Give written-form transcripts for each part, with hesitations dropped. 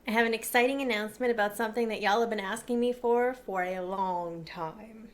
I have an exciting announcement about something that y'all have been asking me for a long time.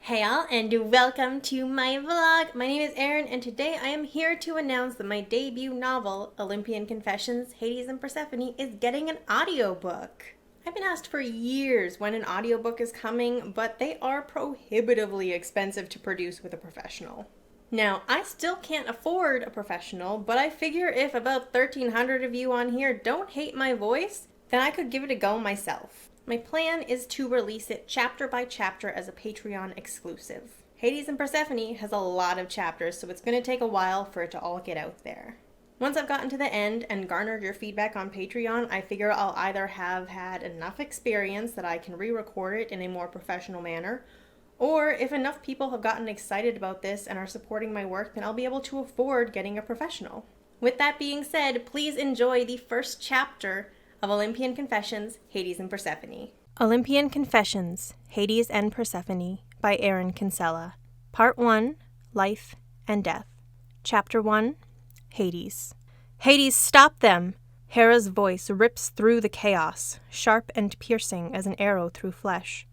Hey y'all, and welcome to my vlog. My name is Erin, and today I am here to announce that my debut novel, Olympian Confessions, Hades and Persephone, is getting an audiobook. I've been asked for years when an audiobook is coming, but they are prohibitively expensive to produce with a professional. Now, I still can't afford a professional, but I figure if about 1,300 of you on here don't hate my voice, then I could give it a go myself. My plan is to release it chapter by chapter as a Patreon exclusive. Hades and Persephone has a lot of chapters, so it's going to take a while for it to all get out there. Once I've gotten to the end and garnered your feedback on Patreon, I figure I'll either have had enough experience that I can re-record it in a more professional manner, or if enough people have gotten excited about this and are supporting my work, then I'll be able to afford getting a professional. With that being said, please enjoy the first chapter of Olympian Confessions, Hades and Persephone. Olympian Confessions, Hades and Persephone by Erin Kinsella. Part 1, Life and Death. Chapter 1, Hades. Hades, stop them! HERA's voice rips through the chaos, sharp and piercing as an arrow through flesh.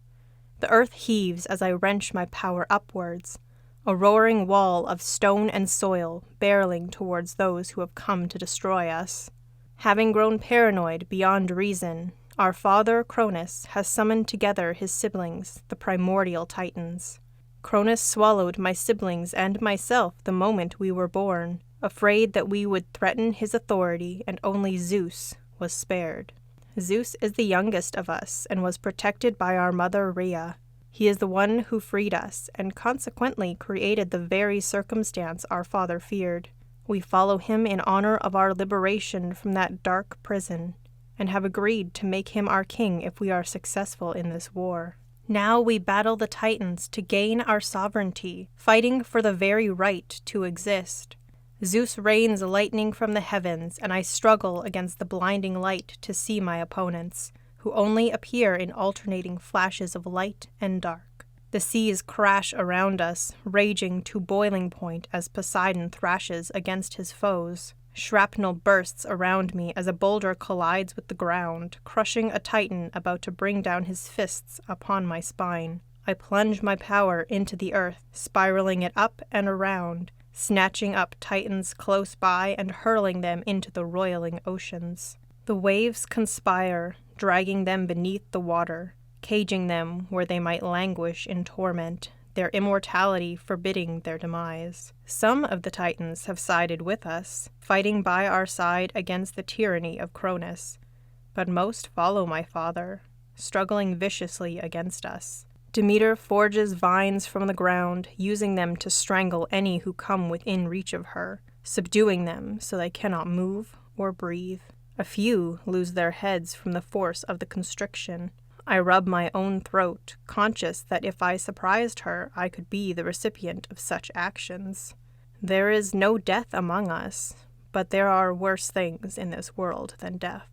The earth heaves as I wrench my power upwards, a roaring wall of stone and soil barreling towards those who have come to destroy us. Having grown paranoid beyond reason, our father Cronus has summoned together his siblings, the primordial Titans. Cronus swallowed my siblings and myself the moment we were born, afraid that we would threaten his authority, and only Zeus was spared. Zeus is the youngest of us and was protected by our mother Rhea. He is the one who freed us and consequently created the very circumstance our father feared. We follow him in honor of our liberation from that dark prison and have agreed to make him our king if we are successful in this war. Now we battle the Titans to gain our sovereignty, fighting for the very right to exist. Zeus rains lightning from the heavens, and I struggle against the blinding light to see my opponents, who only appear in alternating flashes of light and dark. The seas crash around us, raging to boiling point as Poseidon thrashes against his foes. Shrapnel bursts around me as a boulder collides with the ground, crushing a Titan about to bring down his fists upon my spine. I plunge my power into the earth, spiraling it up and around, snatching up Titans close by and hurling them into the roiling oceans. The waves conspire, dragging them beneath the water, caging them where they might languish in torment, their immortality forbidding their demise. Some of the Titans have sided with us, fighting by our side against the tyranny of Cronus, but most follow my father, struggling viciously against us. Demeter forges vines from the ground, using them to strangle any who come within reach of her, subduing them so they cannot move or breathe. A few lose their heads from the force of the constriction. I rub my own throat, conscious that if I surprised her, I could be the recipient of such actions. There is no death among us, but there are worse things in this world than death.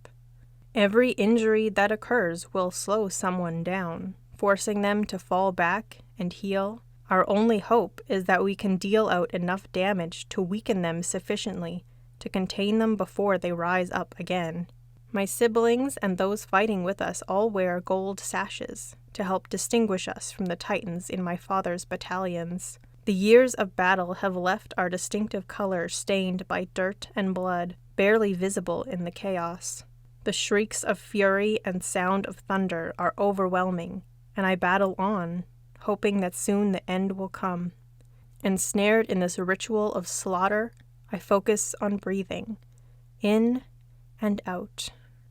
Every injury that occurs will slow someone down, forcing them to fall back and heal. Our only hope is that we can deal out enough damage to weaken them sufficiently to contain them before they rise up again. My siblings and those fighting with us all wear gold sashes to help distinguish us from the Titans in my father's battalions. The years of battle have left our distinctive color stained by dirt and blood, barely visible in the chaos. The shrieks of fury and sound of thunder are overwhelming, and I battle on, hoping that soon the end will come. Ensnared in this ritual of slaughter, I focus on breathing, in and out,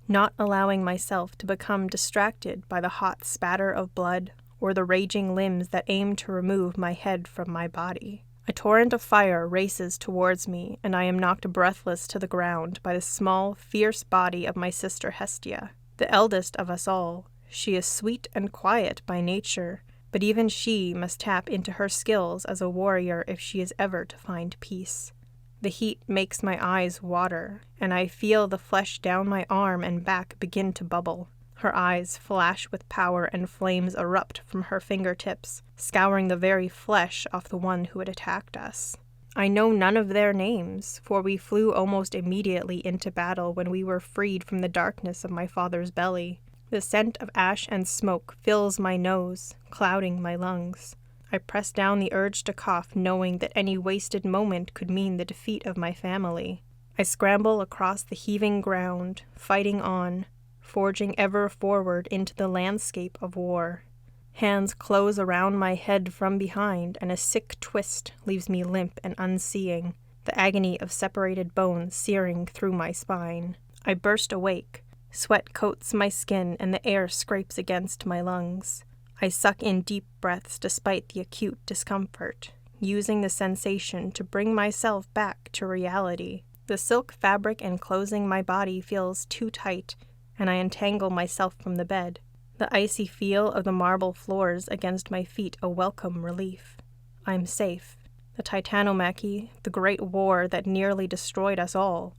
not allowing myself to become distracted by the hot spatter of blood or the raging limbs that aim to remove my head from my body. A torrent of fire races towards me, and I am knocked breathless to the ground by the small, fierce body of my sister Hestia, the eldest of us all. She is sweet and quiet by nature, but even she must tap into her skills as a warrior if she is ever to find peace. The heat makes my eyes water, and I feel the flesh down my arm and back begin to bubble. Her eyes flash with power and flames erupt from her fingertips, scouring the very flesh off the one who had attacked us. I know none of their names, for we flew almost immediately into battle when we were freed from the darkness of my father's belly. The scent of ash and smoke fills my nose, clouding my lungs. I press down the urge to cough, knowing that any wasted moment could mean the defeat of my family. I scramble across the heaving ground, fighting on, forging ever forward into the landscape of war. Hands close around my head from behind, and a sick twist leaves me limp and unseeing, the agony of separated bones searing through my spine. I burst awake. Sweat coats my skin, and the air scrapes against my lungs. I suck in deep breaths despite the acute discomfort, using the sensation to bring myself back to reality. The silk fabric enclosing my body feels too tight, and I untangle myself from the bed. The icy feel of the marble floors against my feet a welcome relief. I'm safe. The Titanomachy, the great war that nearly destroyed us all,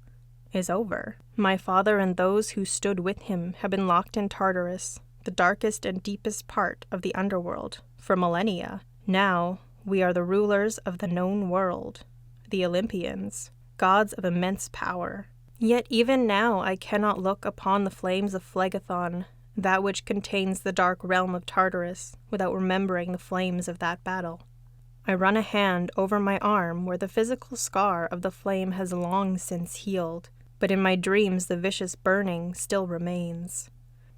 is over. My father and those who stood with him have been locked in Tartarus, the darkest and deepest part of the underworld, for millennia. Now, we are the rulers of the known world, the Olympians, gods of immense power. Yet even now I cannot look upon the flames of Phlegethon, that which contains the dark realm of Tartarus, without remembering the flames of that battle. I run a hand over my arm where the physical scar of the flame has long since healed, but in my dreams the vicious burning still remains.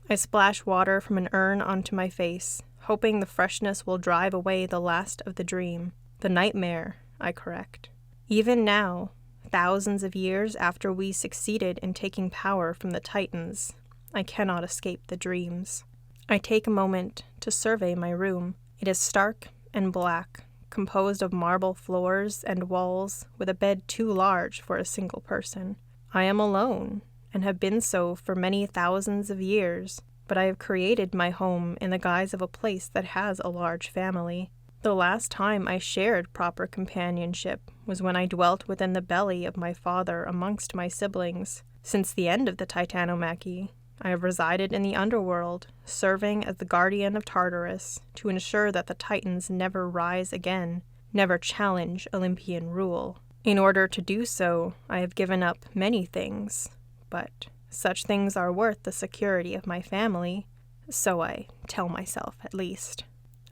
I splash water from an urn onto my face, hoping the freshness will drive away the last of the dream. The nightmare, I correct. Even now, thousands of years after we succeeded in taking power from the Titans, I cannot escape the dreams. I take a moment to survey my room. It is stark and black, composed of marble floors and walls, with a bed too large for a single person. I am alone, and have been so for many thousands of years, but I have created my home in the guise of a place that has a large family. The last time I shared proper companionship was when I dwelt within the belly of my father amongst my siblings. Since the end of the Titanomachy, I have resided in the underworld, serving as the guardian of Tartarus, to ensure that the Titans never rise again, never challenge Olympian rule. In order to do so, I have given up many things, but such things are worth the security of my family, so I tell myself at least.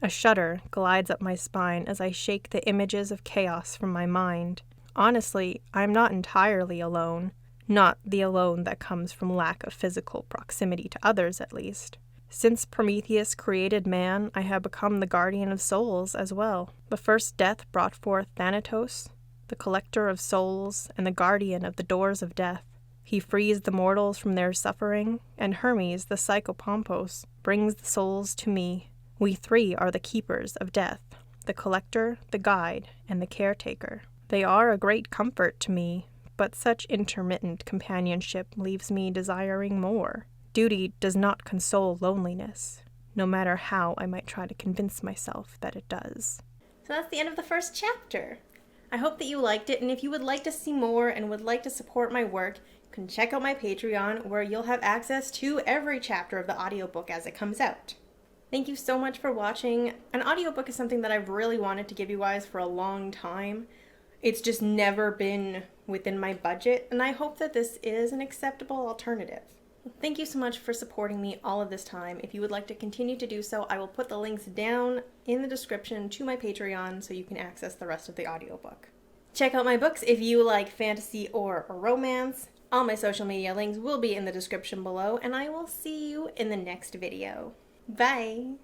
A shudder glides up my spine as I shake the images of chaos from my mind. Honestly, I am not entirely alone, not the alone that comes from lack of physical proximity to others at least. Since Prometheus created man, I have become the guardian of souls as well. The first death brought forth Thanatos, the collector of souls and the guardian of the doors of death. He frees the mortals from their suffering, and Hermes, the psychopompos, brings the souls to me. We three are the keepers of death, the collector, the guide, and the caretaker. They are a great comfort to me, but such intermittent companionship leaves me desiring more. Duty does not console loneliness, no matter how I might try to convince myself that it does. So that's the end of the first chapter. I hope that you liked it, and if you would like to see more and would like to support my work, you can check out my Patreon, where you'll have access to every chapter of the audiobook as it comes out. Thank you so much for watching. An audiobook is something that I've really wanted to give you guys for a long time. It's just never been within my budget, and I hope that this is an acceptable alternative. Thank you so much for supporting me all of this time. If you would like to continue to do so, I will put the links down in the description to my Patreon so you can access the rest of the audiobook. Check out my books if you like fantasy or romance. All my social media links will be in the description below, and I will see you in the next video. Bye!